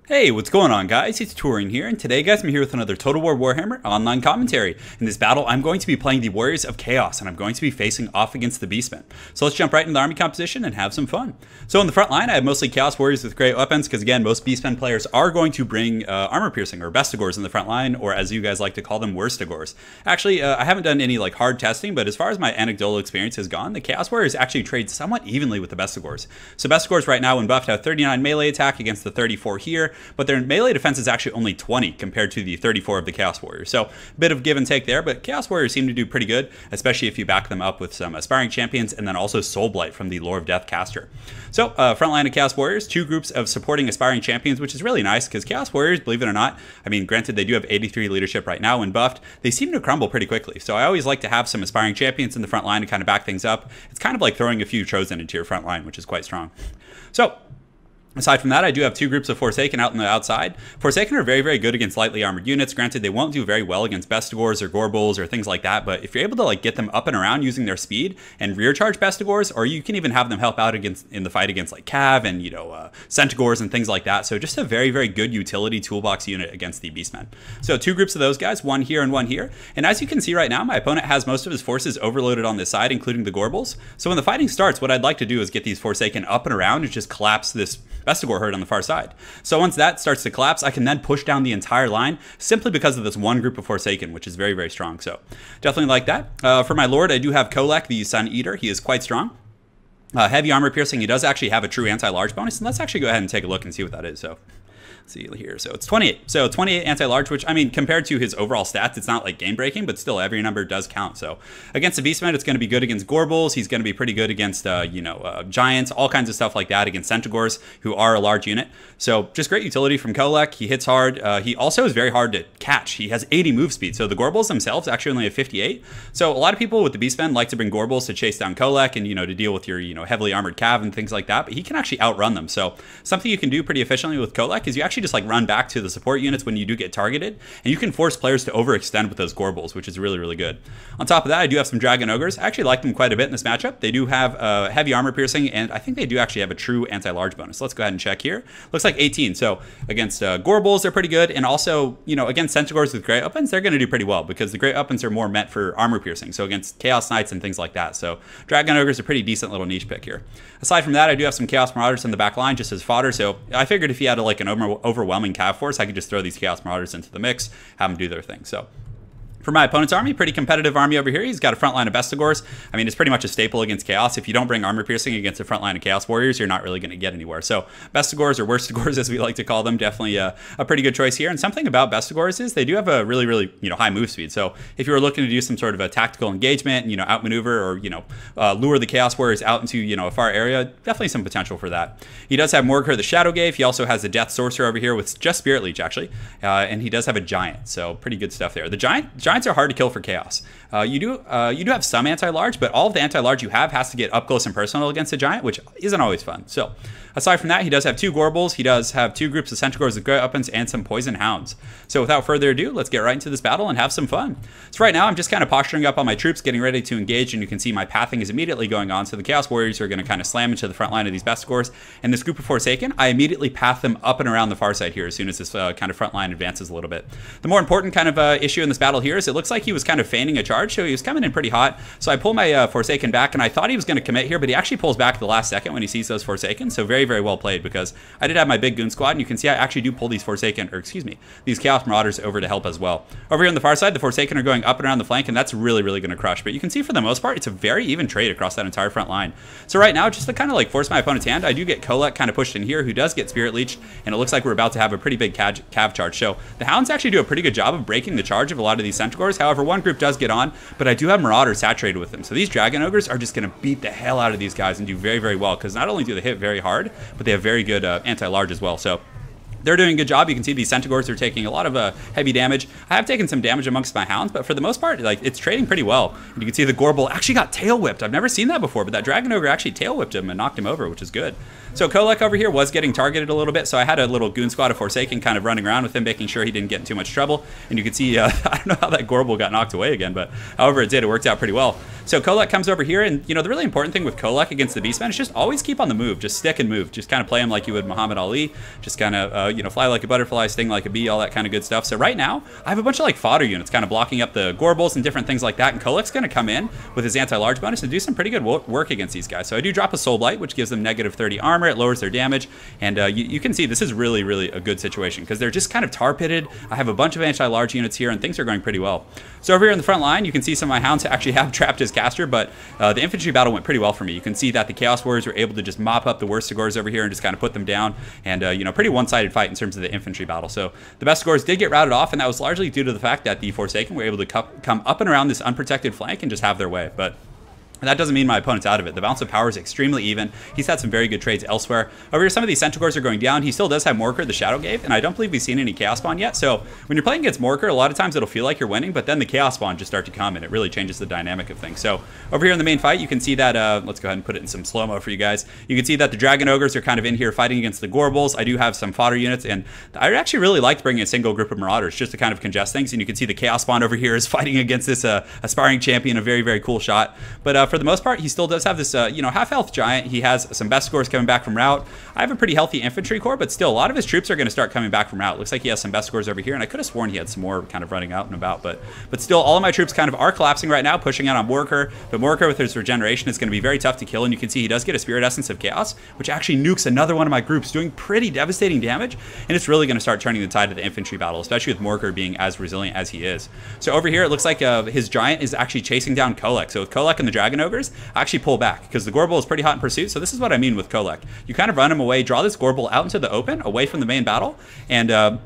Hey, what's going on, guys? It's Turin here, and today, guys, I'm here with another Total War Warhammer online commentary. In this battle, I'm going to be playing the Warriors of Chaos, and I'm going to be facing off against the Beastmen. So let's jump right into the army composition and have some fun. So in the front line, I have mostly Chaos Warriors with great weapons, because again, most Beastmen players are going to bring armor piercing, or Bestigors in the front line, or as you guys like to call them, Worstigors. Actually, I haven't done any hard testing, but as far as my anecdotal experience has gone, the Chaos Warriors actually trade somewhat evenly with the Bestigors. So Bestigors right now, when buffed, have 39 melee attack against the 34 here, but their melee defense is actually only 20 compared to the 34 of the Chaos Warriors. So a bit of give and take there, but Chaos Warriors seem to do pretty good, especially if you back them up with some aspiring champions and then also Soul Blight from the Lore of Death caster. So front line of Chaos Warriors, two groups of supporting aspiring champions, which is really nice because Chaos Warriors, believe it or not, I mean, granted they do have 83 leadership right now when buffed, they seem to crumble pretty quickly. So I always like to have some aspiring champions in the front line to kind of back things up. It's kind of like throwing a few Chosen into your front line, which is quite strong. So aside from that, I do have two groups of Forsaken out on the outside. Forsaken are very, very good against lightly armored units. Granted, they won't do very well against Bestigors or Gorbals or things like that, but if you're able to get them up and around using their speed and rear charge Bestigors, or you can even have them help out in the fight against Cav and Centaurs and things like that. So just a very, very good utility toolbox unit against the Beastmen. So two groups of those guys, one here and one here. And as you can see right now, my opponent has most of his forces overloaded on this side, including the Gorbals. So when the fighting starts, what I'd like to do is get these Forsaken up and around and just collapse this Bestigor herd on the far side. So once that starts to collapse, I can then push down the entire line simply because of this one group of Forsaken, which is very, very strong. So definitely like that. For my Lord, I do have Kolek, the Sun Eater. He is quite strong. Heavy armor piercing. He does actually have a true anti-large bonus. And let's actually go ahead and take a look and see what that is. So let's see here. So it's 28. So 28 anti-large, which, I mean, compared to his overall stats, it's not game-breaking, but still every number does count. So against the Beastmen, it's going to be good against Gorbals. He's going to be pretty good against, Giants, all kinds of stuff like that against Centaurs, who are a large unit. So just great utility from Kolek. He hits hard. He also is very hard to catch. He has 80 move speed. So the Gorbals themselves actually only have 58. So a lot of people with the Beastmen like to bring Gorbals to chase down Kolek and, to deal with your, heavily armored Cav and things like that. But he can actually outrun them. So something you can do pretty efficiently with Kolek is you actually just run back to the support units when you do get targeted, and you can force players to overextend with those Gorbals, which is really, really good. On top of that, I do have some Dragon Ogres. I actually like them quite a bit in this matchup. They do have heavy armor piercing, and I think they do actually have a true anti-large bonus. Let's go ahead and check here. Looks like 18. So against Gorbals, they're pretty good, and also, against Centaurs with Great Weapons, they're going to do pretty well because the Great Weapons are more meant for armor piercing, so against Chaos Knights and things like that. So Dragon Ogres are a pretty decent little niche pick here. Aside from that, I do have some Chaos Marauders in the back line just as fodder, so I figured if you had an overwhelming Cav force, I could just throw these Chaos Marauders into the mix, have them do their thing. So for my opponent's army, pretty competitive army over here. He's got a front line of Bestigors. I mean, it's pretty much a staple against Chaos. If you don't bring armor piercing against a front line of Chaos Warriors, you're not really going to get anywhere. So Bestigors, or Worstigors as we like to call them, definitely a pretty good choice here. And something about Bestigors is they do have a really, really high move speed. So if you were looking to do some sort of a tactical engagement, outmaneuver or lure the Chaos Warriors out into a far area, definitely some potential for that. He does have Morgher the Shadow Gave. He also has a Death Sorcerer over here with just Spirit Leech actually, and he does have a Giant. So pretty good stuff there. The Giants are hard to kill for Chaos. You do have some anti-large, but all of the anti-large you have has to get up close and personal against a Giant, which isn't always fun. So aside from that, he does have two Gorbals. He does have two groups of Centaurs with Great Weapons and some Poison Hounds. So without further ado, let's get right into this battle and have some fun. So right now, I'm just kind of posturing up on my troops, getting ready to engage, and you can see my pathing is immediately going on. So the Chaos Warriors are going to kind of slam into the front line of these Bestigors. And this group of Forsaken, I immediately path them up and around the far side here as soon as this kind of front line advances a little bit. The more important kind of issue in this battle here is it looks like he was kind of feigning a charge, so he was coming in pretty hot. So I pull my Forsaken back, and I thought he was going to commit here, but he actually pulls back at the last second when he sees those Forsaken. So very, very well played, because I did have my big goon squad, and you can see I actually do pull these these Chaos Marauders over to help as well. Over here on the far side, the Forsaken are going up and around the flank, and that's really, really going to crush. But you can see for the most part, it's a very even trade across that entire front line. So right now, just to kind of force my opponent's hand, I do get Kolek kind of pushed in here, who does get Spirit Leech, and it looks like we're about to have a pretty big Cav charge. So the Hounds actually do a pretty good job of breaking the charge of a lot of these Centaurs. However, one group does get on, but I do have Marauders saturated with them. So these Dragon Ogres are just going to beat the hell out of these guys and do very, very well, because not only do they hit very hard, but they have very good anti-large as well. So they're doing a good job. You can see these Centaurs are taking a lot of heavy damage. I have taken some damage amongst my Hounds, but for the most part, it's trading pretty well. And you can see the Gorbal actually got tail whipped. I've never seen that before, but that Dragon Ogre actually tail whipped him and knocked him over, which is good. So Kolek over here was getting targeted a little bit, so I had a little goon squad of Forsaken kind of running around with him, making sure he didn't get in too much trouble. And you can see, I don't know how that Gorbal got knocked away again, but however it did, it worked out pretty well. So Kolek comes over here, and the really important thing with Kolek against the Beastmen is just always keep on the move. Just stick and move. Just kind of play him like you would Muhammad Ali. Just kind of, you know, fly like a butterfly, sting like a bee, all that kind of good stuff. So right now, I have a bunch of like fodder units kind of blocking up the Gorbles and different things like that. And Kolek's going to come in with his anti-large bonus and do some pretty good work against these guys. So I do drop a Soul Blight, which gives them negative 30 armor. It lowers their damage. And you can see this is really, really a good situation because they're just kind of tar pitted. I have a bunch of anti-large units here and things are going pretty well. So over here in the front line, you can see some of my hounds actually have trapped his caster, but the infantry battle went pretty well for me. You can see that the Chaos Warriors were able to just mop up the worst Sigors over here and just kind of put them down. And, you know, pretty one-sided fight in terms of the infantry battle. So the best Sigors did get routed off, and that was largely due to the fact that the Forsaken were able to come up and around this unprotected flank and just have their way. But that doesn't mean my opponent's out of it. The balance of power is extremely even. He's had some very good trades elsewhere. Over here, some of these Centaurs are going down. He still does have Morker, the Shadow Gave, and I don't believe we've seen any Chaos Spawn yet. So when you're playing against Morker, a lot of times it'll feel like you're winning, but then the Chaos Spawn just start to come, and it really changes the dynamic of things. So over here in the main fight, you can see that, let's go ahead and put it in some slow-mo for you guys. You can see that the Dragon Ogres are kind of in here fighting against the Gorbles. I do have some fodder units, and I actually really liked bringing a single group of Marauders just to kind of congest things. And you can see the Chaos Spawn over here is fighting against this aspiring champion, a very, very cool shot. But for the most part, he still does have this, you know, half-health giant. He has some best scores coming back from route. I have a pretty healthy infantry corps, but still, a lot of his troops are going to start coming back from route. Looks like he has some best scores over here, and I could have sworn he had some more kind of running out and about, but still, all of my troops kind of are collapsing right now, pushing out on Morker, but Morker with his regeneration is going to be very tough to kill, and you can see he does get a Spirit Essence of Chaos, which actually nukes another one of my groups, doing pretty devastating damage, and it's really going to start turning the tide of the infantry battle, especially with Morker being as resilient as he is. So over here, it looks like his giant is actually chasing down Kolek. So with Kolek and the Dragon Ogres, I actually pull back, because the Gorbel is pretty hot in pursuit. So this is what I mean with Kolek. You kind of run him away, draw this Gorbel out into the open, away from the main battle, and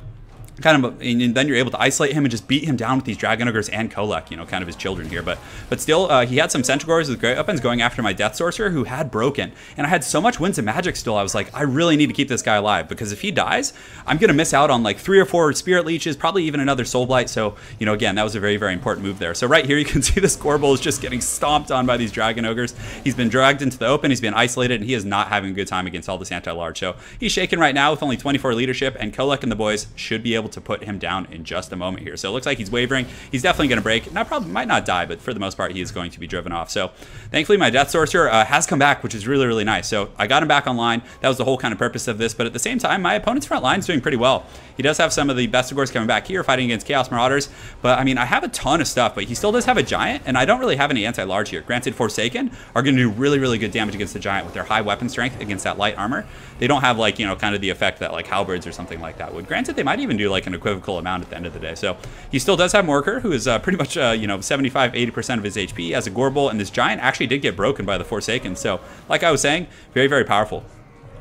and then you're able to isolate him and just beat him down with these Dragon Ogres and Kolek, you know, kind of his children here. But still, he had some Centaurs with great weapons going after my Death Sorcerer, who had broken. And I had so much Winds of Magic still, I was like, I really need to keep this guy alive, because if he dies, I'm going to miss out on like 3 or 4 Spirit Leeches, probably even another Soul Blight. So, you know, again, that was a very, very important move there. So right here, you can see this Gorbel is just getting stomped on by these Dragon Ogres. He's been dragged into the open, he's been isolated, and he is not having a good time against all this anti-large. So he's shaken right now with only 24 leadership, and Kolek and the boys should be able to put him down in just a moment here. So it looks like he's wavering. He's definitely going to break. Now, probably might not die, but for the most part, he is going to be driven off. So thankfully, my Death Sorcerer has come back, which is really, really nice. So I got him back online. That was the whole kind of purpose of this. But at the same time, my opponent's front line is doing pretty well. He does have some of the best scores coming back here, fighting against Chaos Marauders. But I mean, I have a ton of stuff, but he still does have a Giant, and I don't really have any anti-large here. Granted, Forsaken are going to do really, really good damage against the Giant with their high weapon strength against that light armor. They don't have, like, you know, kind of the effect that like Halberds or something like that would. Granted, they might even do like an equivocal amount at the end of the day. So he still does have Morker, who is pretty much, you know, 75-80% of his HP as a Gorbel, and this Giant actually did get broken by the Forsaken. So like I was saying, very, very powerful.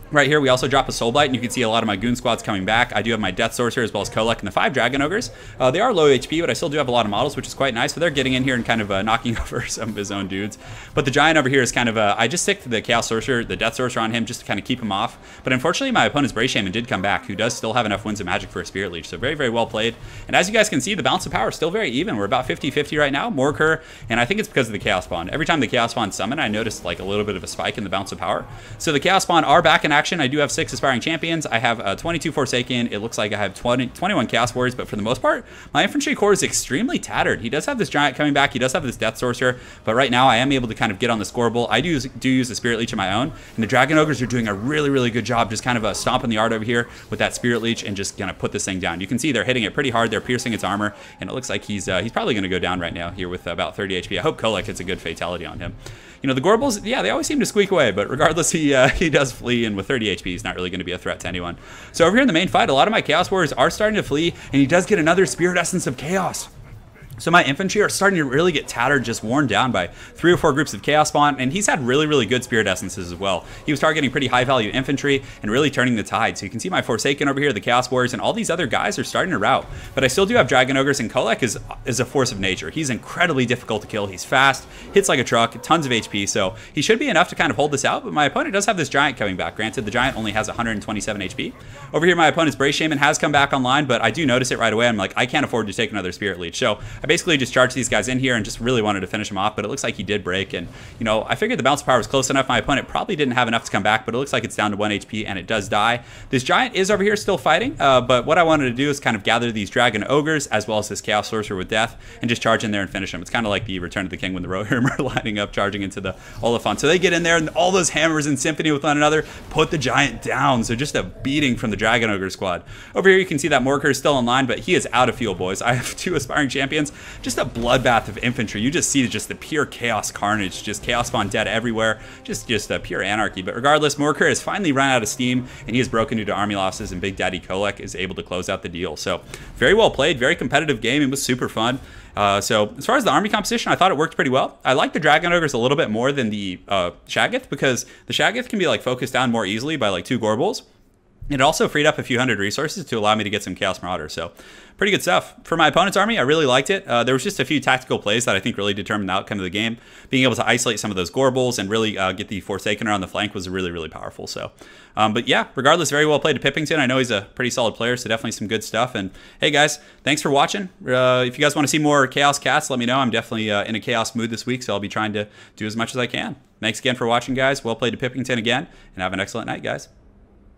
Right here, we also drop a Soul Blight, and you can see a lot of my Goon Squads coming back. I do have my Death Sorcerer as well as Kolek and the 5 Dragon Ogres. They are low HP, but I still do have a lot of models, which is quite nice. So they're getting in here and kind of knocking over some of his own dudes. But the Giant over here is kind of, I just stick the Chaos Sorcerer, the Death Sorcerer on him just to kind of keep him off. But unfortunately, my opponent's Bray Shaman did come back, who does still have enough Winds of Magic for a Spirit Leech. So very, very well played. And as you guys can see, the balance of power is still very even. We're about 50-50 right now, Morker, and I think it's because of the Chaos Spawn. Every time the Chaos Spawn summon, I noticed like a little bit of a spike in the balance of power. So the Chaos Spawn are back in action. I do have 6 Aspiring Champions. I have 22 Forsaken. It looks like I have 21 Chaos Warriors, but for the most part, my infantry corps is extremely tattered. He does have this Giant coming back. He does have this Death Sorcerer, but right now I am able to kind of get on the Gorbel. I do use the Spirit Leech of my own, and the Dragon Ogres are doing a really, really good job just kind of stomping the art over here with that Spirit Leech and just gonna put this thing down. You can see they're hitting it pretty hard. They're piercing its armor, and it looks like he's probably gonna go down right now here with about 30 HP. I hope Kolek hits a good fatality on him. You know, the Gorbels, yeah, they always seem to squeak away, but regardless, he does flee, and with 30 HP, he's not really going to be a threat to anyone. So over here in the main fight, a lot of my Chaos Warriors are starting to flee, and he does get another Spirit Essence of Chaos. So my infantry are starting to really get tattered, just worn down by 3 or 4 groups of Chaos Spawn, and he's had really, really good Spirit Essences as well. He was targeting pretty high value infantry and really turning the tide. So you can see my Forsaken over here, the Chaos Warriors, and all these other guys are starting to rout. But I still do have Dragon Ogres, and Kolek is a force of nature. He's incredibly difficult to kill. He's fast, hits like a truck, tons of HP, so he should be enough to kind of hold this out. But my opponent does have this Giant coming back. Granted, the Giant only has 127 HP. Over here, my opponent's Bray Shaman has come back online, but I do notice it right away. I'm like, I can't afford to take another Spirit Leech. So I basically just charged these guys in here and just really wanted to finish him off, but it looks like he did break. And, you know, I figured the bounce power was close enough. My opponent probably didn't have enough to come back, but it looks like it's down to 1 HP, and it does die. This giant is over here still fighting, but what I wanted to do is kind of gather these dragon ogres as well as this chaos sorcerer with death and just charge in there and finish him. It's kind of like the Return of the King when the Warhammer lining up, charging into the Oliphant. So they get in there, and all those hammers in symphony with one another put the giant down. So just a beating from the dragon ogre squad. Over here you can see that Morker is still online, but he is out of fuel, boys. I have 2 aspiring champions. Just a bloodbath of infantry. You just see just the pure chaos carnage, just chaos spawn dead everywhere, just a pure anarchy. But regardless, Morker has finally run out of steam, and he is broken due to army losses, and Big Daddy Kolek is able to close out the deal. So very well played, very competitive game. It was super fun. So as far as the army composition, I thought it worked pretty well. I like the Dragon Ogres a little bit more than the Shaggoth, because the Shaggoth can be like focused down more easily by like 2 Gorbals. It also freed up a few hundred resources to allow me to get some Chaos Marauders, so pretty good stuff. For my opponent's army, I really liked it. There was just a few tactical plays that I think really determined the outcome of the game. Being able to isolate some of those Gorbals and really get the Forsakener on the flank was really, really powerful. So, but yeah, regardless, very well played to Pippington. I know he's a pretty solid player, so definitely some good stuff. And hey guys, thanks for watching. If you guys want to see more Chaos Cats, let me know. I'm definitely in a Chaos mood this week, so I'll be trying to do as much as I can. Thanks again for watching, guys. Well played to Pippington again, and have an excellent night, guys.